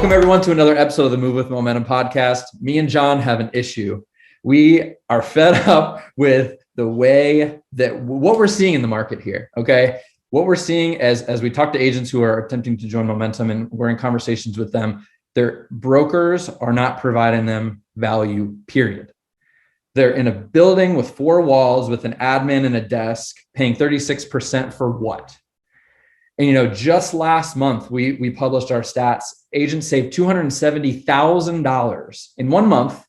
Welcome everyone to another episode of the Move with Momentum podcast. Me and Jon have an issue. We are fed up with the way that what we're seeing in the market here. Okay. What we're seeing as we talk to agents who are attempting to join Momentum and we're in conversations with them, their brokers are not providing them value, period. They're in a building with four walls with an admin and a desk paying 36% for what? And, just last month, we published our stats. Agents saved $270,000 in 1 month,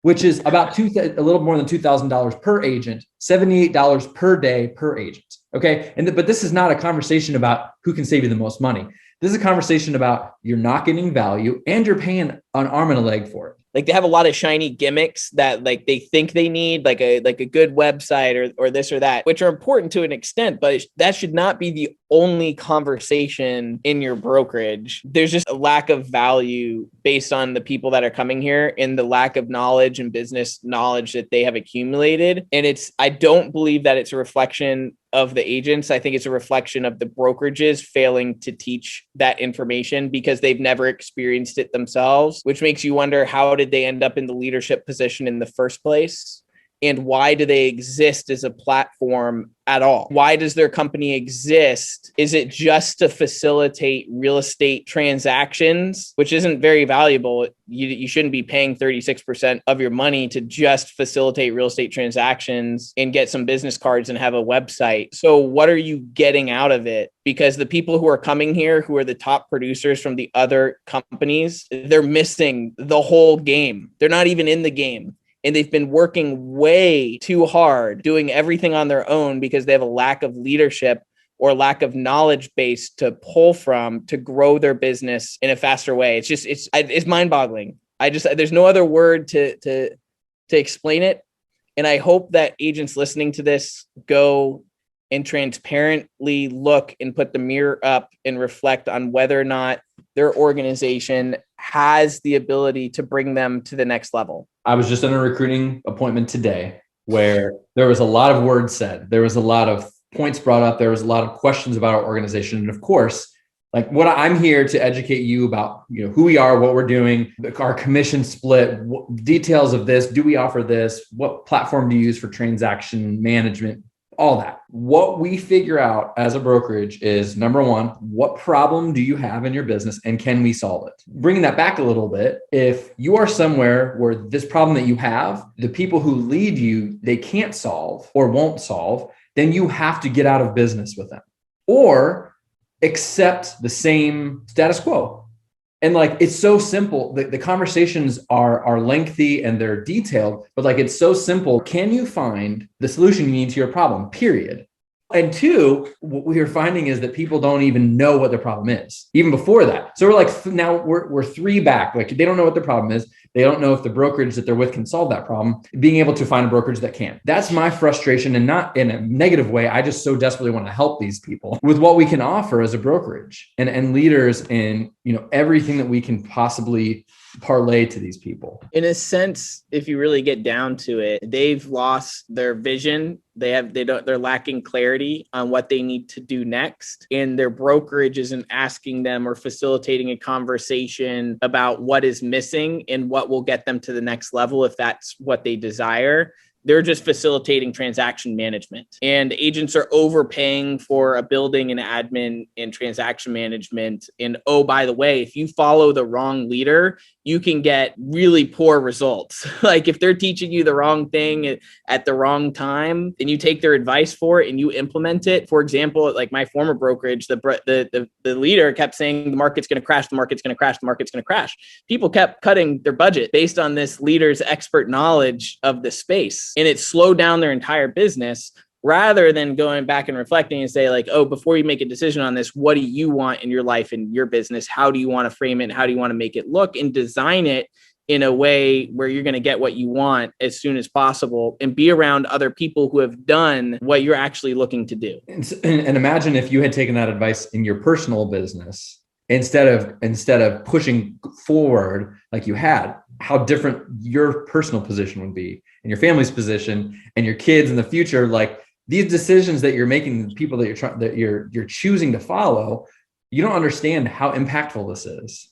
which is about a little more than $2,000 per agent, $78 per day per agent. Okay. But this is not a conversation about who can save you the most money. This is a conversation about you're not getting value and you're paying an arm and a leg for it. Like they have a lot of shiny gimmicks that like they think they need, like a good website or this or that, which are important to an extent, but that should not be the only conversation in your brokerage. There's just a lack of value based on the people that are coming here and the lack of knowledge and business knowledge that they have accumulated. And I don't believe that it's a reflection of the agents. I think it's a reflection of the brokerages failing to teach that information because they've never experienced it themselves, which makes you wonder, how did they end up in the leadership position in the first place? And why do they exist as a platform at all? Why does their company exist? Is it just to facilitate real estate transactions, which isn't very valuable? You shouldn't be paying 36% of your money to just facilitate real estate transactions and get some business cards and have a website. So what are you getting out of it? Because the people who are coming here, who are the top producers from the other companies, they're missing the whole game. They're not even in the game. And they've been working way too hard, doing everything on their own because they have a lack of leadership or lack of knowledge base to pull from to grow their business in a faster way. It's mind-boggling. There's no other word to explain it. And I hope that agents listening to this go and transparently look and put the mirror up and reflect on whether or not their organization has the ability to bring them to the next level. I was just in a recruiting appointment today where there was a lot of words said. There was a lot of points brought up. There was a lot of questions about our organization. And of course, like what I'm here to educate you about, who we are, what we're doing, our commission split, details of this. Do we offer this? What platform do you use for transaction management? All that. What we figure out as a brokerage is, number one, what problem do you have in your business and can we solve it? Bringing that back a little bit, if you are somewhere where this problem that you have, the people who lead you, they can't solve or won't solve, then you have to get out of business with them or accept the same status quo. And it's so simple. The conversations are lengthy and they're detailed, but it's so simple. Can you find the solution you need to your problem, period? And two, what we are finding is that people don't even know what their problem is, even before that. So now we're three back. They don't know what their problem is. They don't know if the brokerage that they're with can solve that problem, being able to find a brokerage that can. That's my frustration, and not in a negative way. I just so desperately want to help these people with what we can offer as a brokerage and leaders in, everything that we can possibly parlay to these people. In a sense, if you really get down to it, they've lost their vision. They're lacking clarity on what they need to do next. And their brokerage isn't asking them or facilitating a conversation about what is missing and what will get them to the next level if that's what they desire. They're just facilitating transaction management, and agents are overpaying for a building and admin and transaction management. And oh, by the way, if you follow the wrong leader, you can get really poor results. If they're teaching you the wrong thing at the wrong time and you take their advice for it and you implement it. For example, my former brokerage, the leader kept saying the market's going to crash, the market's going to crash, the market's going to crash. People kept cutting their budget based on this leader's expert knowledge of the space. And it slowed down their entire business rather than going back and reflecting and say before you make a decision on this, what do you want in your life and your business? How do you want to frame it? How do you want to make it look and design it in a way where you're going to get what you want as soon as possible and be around other people who have done what you're actually looking to do. And imagine if you had taken that advice in your personal business instead of pushing forward like you had, how different your personal position would be and your family's position and your kids in the future. These decisions that you're making, the people that you're choosing to follow, you don't understand how impactful this is.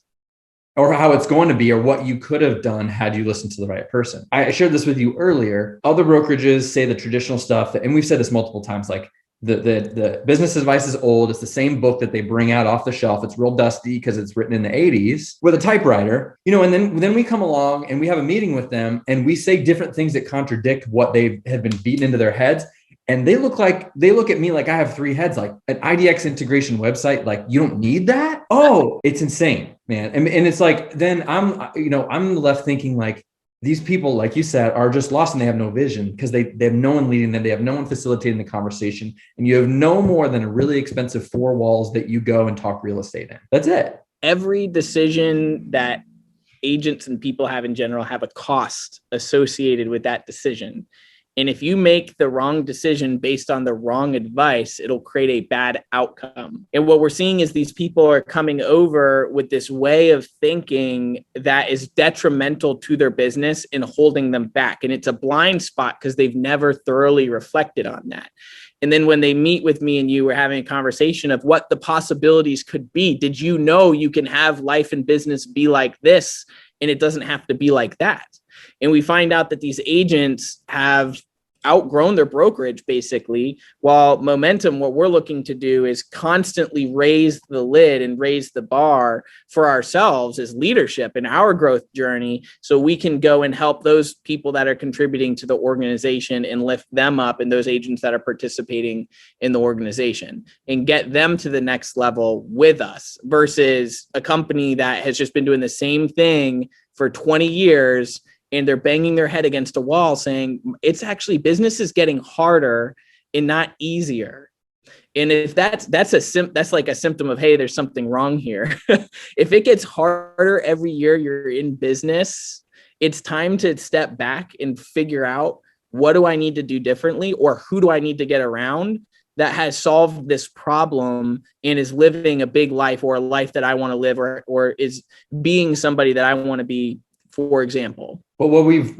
or how it's going to be, or what you could have done had you listened to the right person. I shared this with you earlier. Other brokerages say the traditional stuff, and we've said this multiple times, like the business advice is old. It's the same book that they bring out off the shelf. It's real dusty because it's written in the 80s with a typewriter, and then we come along and we have a meeting with them and we say different things that contradict what they have been beaten into their heads. And they look at me like I have three heads, like an IDX integration website. Like, you don't need that. Oh, it's insane, man. And it's like, then I'm left thinking like, these people, like you said, are just lost and they have no vision because they have no one leading them. They have no one facilitating the conversation. And you have no more than a really expensive four walls that you go and talk real estate in. That's it. Every decision that agents and people have in general have a cost associated with that decision. And if you make the wrong decision based on the wrong advice, it'll create a bad outcome. And what we're seeing is these people are coming over with this way of thinking that is detrimental to their business and holding them back. And it's a blind spot because they've never thoroughly reflected on that. And then when they meet with me and you, we're having a conversation of what the possibilities could be. Did you know you can have life and business be like this, and it doesn't have to be like that? And we find out that these agents have outgrown their brokerage, basically, while Momentum, what we're looking to do is constantly raise the lid and raise the bar for ourselves as leadership in our growth journey, so we can go and help those people that are contributing to the organization and lift them up, and those agents that are participating in the organization, and get them to the next level with us, versus a company that has just been doing the same thing for 20 years and they're banging their head against a wall saying it's actually business is getting harder and not easier. And if that's like a symptom of, hey, there's something wrong here. If it gets harder every year you're in business, it's time to step back and figure out, what do I need to do differently, or who do I need to get around that has solved this problem and is living a big life, or a life that I want to live, or is being somebody that I want to be, for example. But what we've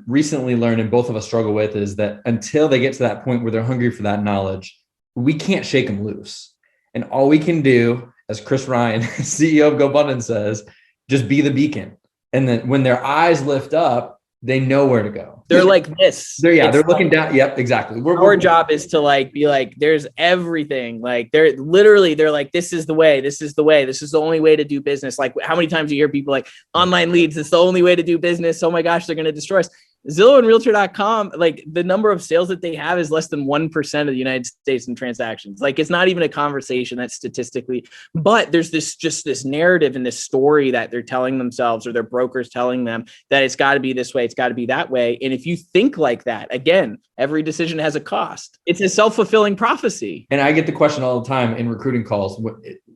recently learned, and both of us struggle with, is that until they get to that point where they're hungry for that knowledge, we can't shake them loose. And all we can do, as Chris Ryan, CEO of GoBundance, says, just be the beacon. And then when their eyes lift up, they know where to go. They're like this. They're looking down. Yep, exactly. Our job is to be like, there's everything. Like they're like, this is the way. This is the way. This is the only way to do business. Like, how many times do you hear people like, online leads, it's the only way to do business. Oh my gosh, they're going to destroy us. Zillow and Realtor.com, like the number of sales that they have is less than 1% of the United States in transactions. Like, it's not even a conversation that's statistically, but there's this narrative and this story that they're telling themselves, or their brokers telling them, that it's got to be this way, it's got to be that way. And if you think like that, again, every decision has a cost. It's a self-fulfilling prophecy. And I get the question all the time in recruiting calls.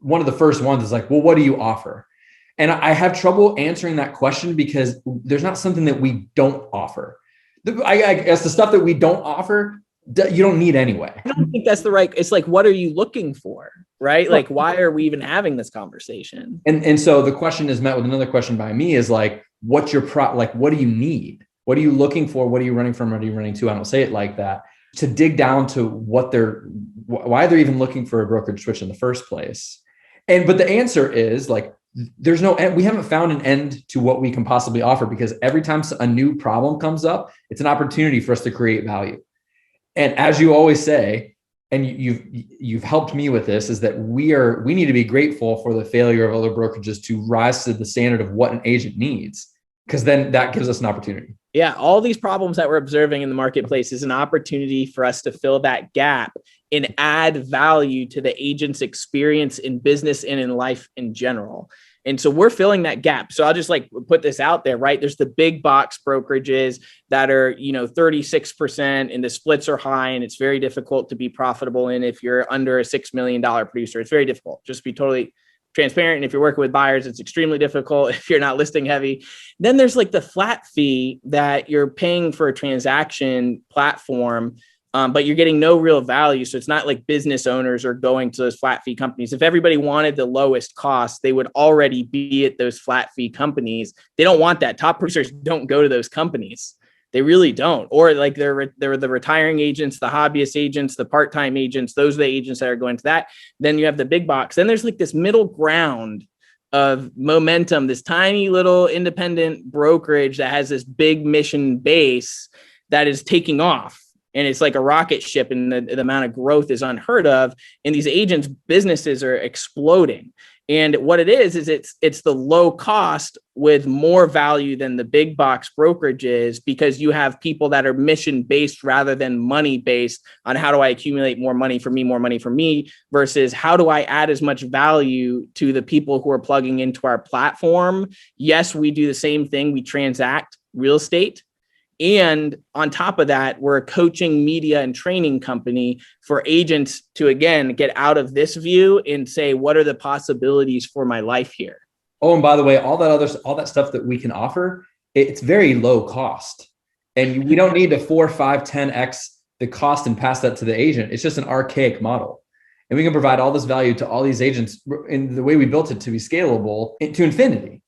One of the first ones is like, well, what do you offer? And I have trouble answering that question because there's not something that we don't offer. I guess the stuff that we don't offer, you don't need anyway. I don't think that's the right. It's like, what are you looking for? Right? Like, why are we even having this conversation? And so the question is met with another question by me is like, what's your what do you need? What are you looking for? What are you running from? What are you running to? I don't say it like that. To dig down to why they're even looking for a brokerage switch in the first place. But the answer is like, we haven't found an end to what we can possibly offer, because every time a new problem comes up, it's an opportunity for us to create value. And as you always say, and you've helped me with this, is that we need to be grateful for the failure of other brokerages to rise to the standard of what an agent needs, because then that gives us an opportunity. Yeah, all these problems that we're observing in the marketplace is an opportunity for us to fill that gap and add value to the agent's experience in business and in life in general. And so we're filling that gap. So I'll just put this out there, right? There's the big box brokerages that are, 36%, and the splits are high, and it's very difficult to be profitable in if you're under a $6 million producer. It's very difficult. Just be totally transparent. And if you're working with buyers, it's extremely difficult if you're not listing heavy. Then there's the flat fee that you're paying for a transaction platform, but you're getting no real value. So it's not like business owners are going to those flat fee companies. If everybody wanted the lowest cost, they would already be at those flat fee companies. They don't want that. Top producers don't go to those companies. They really don't. Or they're the retiring agents, the hobbyist agents, the part-time agents. Those are the agents that are going to that. Then you have the big box. Then there's this middle ground of Momentum, this tiny little independent brokerage that has this big mission base that is taking off. And it's like a rocket ship, and the amount of growth is unheard of. And these agents' businesses are exploding. And what it is it's the low cost with more value than the big box brokerages, because you have people that are mission based rather than money based on how do I accumulate more money for me, versus how do I add as much value to the people who are plugging into our platform. Yes, we do the same thing. We transact real estate. And on top of that, we're a coaching, media, and training company for agents to, again, get out of this view and say, what are the possibilities for my life here? Oh, and by the way, all that stuff that we can offer, it's very low cost. And we don't need to 4, 5, 10x the cost and pass that to the agent. It's just an archaic model. And we can provide all this value to all these agents in the way we built it to be scalable to infinity.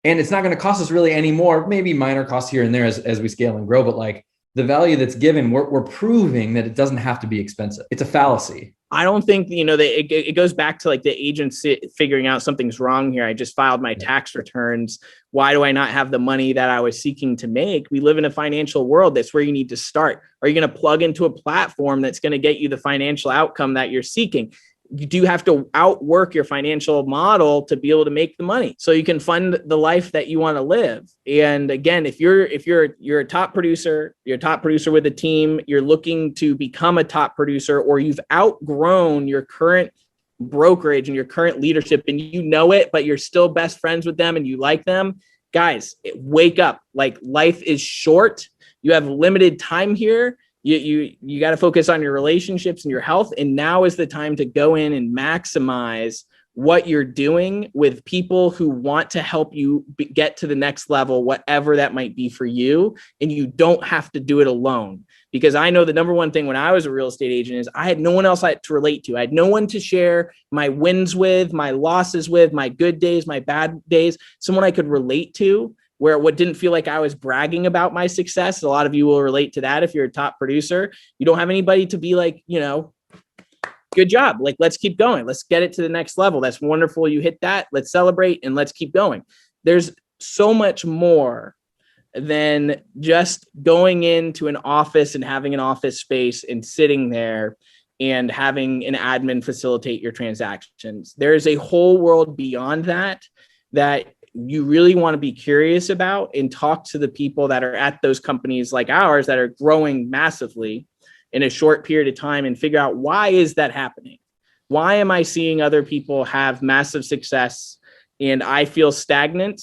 And it's not going to cost us really any more, maybe minor costs here and there as we scale and grow. But like the value that's given, we're proving that it doesn't have to be expensive. It's a fallacy. I don't think, it goes back to like the agents figuring out something's wrong here. I just filed my tax returns. Why do I not have the money that I was seeking to make? We live in a financial world. That's where you need to start. Are you going to plug into a platform that's going to get you the financial outcome that you're seeking? You do have to outwork your financial model to be able to make the money so you can fund the life that you want to live. And again, if you're a top producer, you're a top producer with a team, you're looking to become a top producer, or you've outgrown your current brokerage and your current leadership and you know it, but you're still best friends with them and you like them, guys, wake up. Like, life is short. You have limited time here. You got to focus on your relationships and your health. And now is the time to go in and maximize what you're doing with people who want to help you get to the next level, whatever that might be for you. And you don't have to do it alone. Because I know the number one thing when I was a real estate agent is I had no one else I had to relate to. I had no one to share my wins with, my losses with, my good days, my bad days, someone I could relate to, where what didn't feel like I was bragging about my success. A lot of you will relate to that. If you're a top producer, you don't have anybody to be like, good job. Like, let's keep going. Let's get it to the next level. That's wonderful. You hit that. Let's celebrate and let's keep going. There's so much more than just going into an office and having an office space and sitting there and having an admin facilitate your transactions. There's a whole world beyond that you really want to be curious about and talk to the people that are at those companies like ours that are growing massively in a short period of time and figure out, why is that happening? Why am I seeing other people have massive success and I feel stagnant,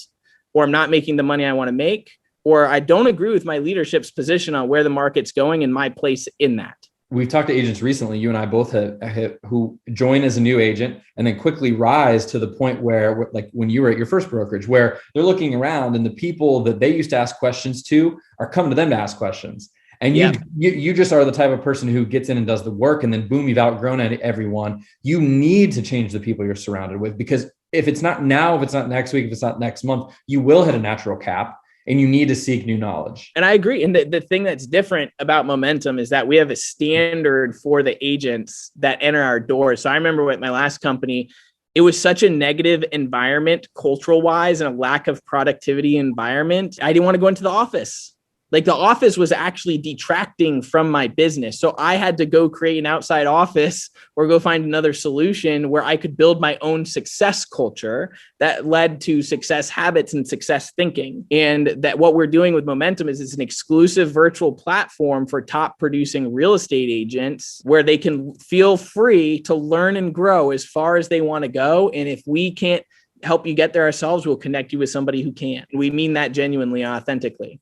or I'm not making the money I want to make, or I don't agree with my leadership's position on where the market's going and my place in that? We've talked to agents recently, you and I both have who join as a new agent and then quickly rise to the point where, like when you were at your first brokerage, where they're looking around and the people that they used to ask questions to are coming to them to ask questions. And you just are the type of person who gets in and does the work, and then boom, you've outgrown everyone. You need to change the people you're surrounded with, because if it's not now, if it's not next week, if it's not next month, you will hit a natural cap. And you need to seek new knowledge. And I agree. And the thing that's different about Momentum is that we have a standard for the agents that enter our doors. So I remember with my last company, it was such a negative environment, cultural wise, and a lack of productivity environment. I didn't want to go into the office. Like, the office was actually detracting from my business. So I had to go create an outside office or go find another solution where I could build my own success culture that led to success habits and success thinking. And that what we're doing with Momentum is it's an exclusive virtual platform for top producing real estate agents where they can feel free to learn and grow as far as they want to go. And if we can't help you get there ourselves, we'll connect you with somebody who can. We mean that genuinely, authentically.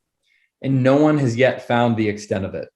And no one has yet found the extent of it.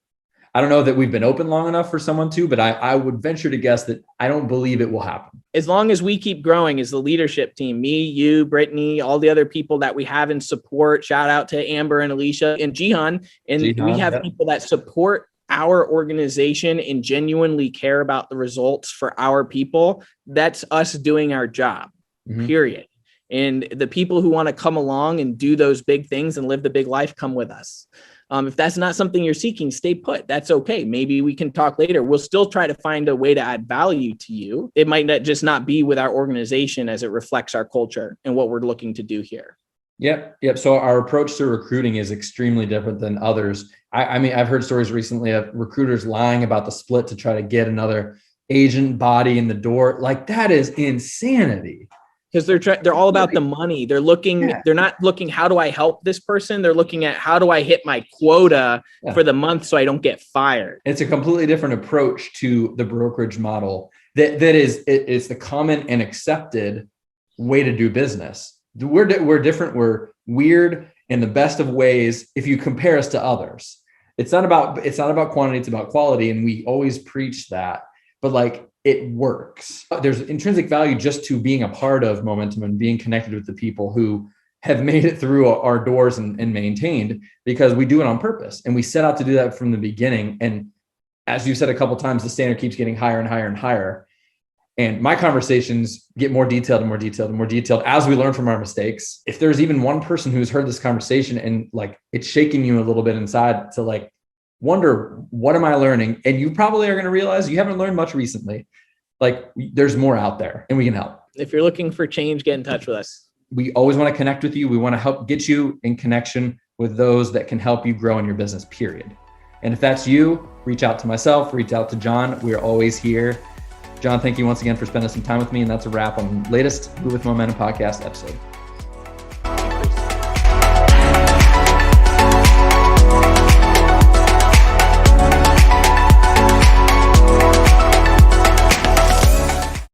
I don't know that we've been open long enough for someone to, but I would venture to guess that I don't believe it will happen. As long as we keep growing as the leadership team, me, you, Brittany, all the other people that we have in support, shout out to Amber and Alicia and Jihan. And we have people that support our organization and genuinely care about the results for our people. That's us doing our job, period. And the people who want to come along and do those big things and live the big life come with us. If that's not something you're seeking, stay put. That's okay. Maybe we can talk later. We'll still try to find a way to add value to you. It might not be with our organization as it reflects our culture and what we're looking to do here. Yep. So our approach to recruiting is extremely different than others. I mean, I've heard stories recently of recruiters lying about the split to try to get another agent body in the door. Like, that is insanity. Because they're all about the money. They're not looking, how do I help this person? They're looking at, how do I hit my quota for the month so I don't get fired? It's a completely different approach to the brokerage model it's the common and accepted way to do business. We're different. We're weird in the best of ways if you compare us to others. It's not about quantity, it's about quality. And we always preach that, but like, it works. There's intrinsic value just to being a part of Momentum and being connected with the people who have made it through our doors and maintained, because we do it on purpose. And we set out to do that from the beginning. And as you said a couple of times, the standard keeps getting higher and higher and higher. And my conversations get more detailed and more detailed and more detailed as we learn from our mistakes. If there's even one person who's heard this conversation and like, it's shaking you a little bit inside to like, wonder, what am I learning? And you probably are going to realize you haven't learned much recently. Like, there's more out there and we can help. If you're looking for change, get in touch with us. We always want to connect with you. We want to help get you in connection with those that can help you grow in your business, period. And if that's you, reach out to myself, reach out to Jon. We're always here. Jon, thank you once again for spending some time with me. And that's a wrap on the latest Move with Momentum podcast episode.